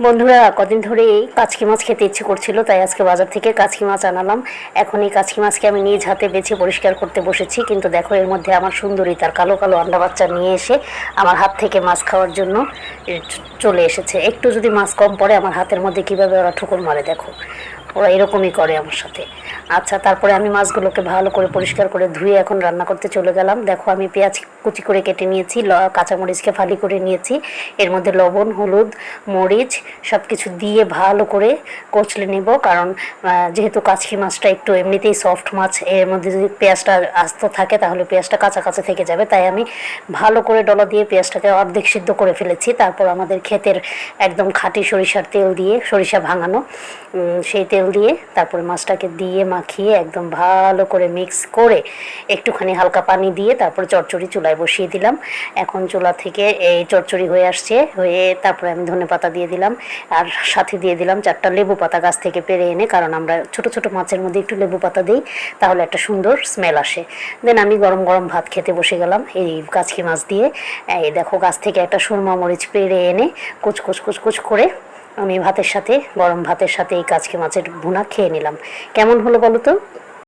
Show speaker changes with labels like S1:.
S1: বন্ধুরা, কদিন ধরে এই কাচকি মাছ খেতে ইচ্ছে করছিল, তাই আজকে বাজার থেকে কাচকি মাছ আনালাম। এখন এই কাচকি মাছকে আমি নিজ হাতে বেছে পরিষ্কার করতে বসেছি, কিন্তু দেখো এর মধ্যে আমার সুন্দরী তার কালো কালো আন্ডা বাচ্চা নিয়ে এসে আমার হাত থেকে মাছ খাওয়ার জন্য চলে এসেছে। একটু যদি মাছ কম পড়ে আমার হাতের মধ্যে কীভাবে ওরা ঠুকুর মারে দেখো। ওরা এরকমই করে আমার সাথে। আচ্ছা, তারপরে আমি মাছগুলোকে ভালো করে পরিষ্কার করে ধুয়ে এখন রান্না করতে চলে গেলাম। দেখো আমি পেঁয়াজ কুচি করে কেটে নিয়েছি, কাঁচামরিচকে ফালি করে নিয়েছি, এর মধ্যে লবণ, হলুদ, মরিচ সব কিছু দিয়ে ভালো করে কচলে নেব। কারণ যেহেতু কাচকি মাছটা একটু এমনিতেই সফট মাছ, এর মধ্যে যদি পেঁয়াজটা আস্ত থাকে তাহলে পেঁয়াজটা কাঁচা কাঁচা থেকে যাবে, তাই আমি ভালো করে ডলা দিয়ে পেঁয়াজটাকে অর্ধেক সিদ্ধ করে ফেলেছি। তারপর আমাদের ক্ষেতের একদম খাঁটি সরিষার তেল দিয়ে, সরিষা ভাঙানো সেই তেল দিয়ে তারপরে মাছটাকে দিয়ে মাখিয়ে একদম ভালো করে মিক্স করে একটুখানি হালকা পানি দিয়ে তারপরে চচ্চড়ি চুলায় বসিয়ে দিলাম। এখন চুলা থেকে এই চচ্চড়ি হয়ে আসছে, হয়ে তারপরে আমি ধনেপাতা দিয়ে দিলাম, আর সাথে দিয়ে দিলাম 4টা লেবু পাতা গাছ থেকে পেড়ে এনে, কারণ আমরা ছোট ছোট মাছের মধ্যে একটু লেবু পাতা দিই, তাহলে একটা সুন্দর স্মেল আসে। দেন আমি গরম গরম ভাত খেতে বসে গেলাম এই কাচকি মাছ দিয়ে। এই দেখো গাছ থেকে একটা সুরমা মরিচ পেড়ে এনে কুচকুচ কুচকুচ করে আমি ভাতের সাথে, গরম ভাতের সাথে এই কাচকি মাছের ভুনা খেয়ে নিলাম। কেমন হলো বলো তো?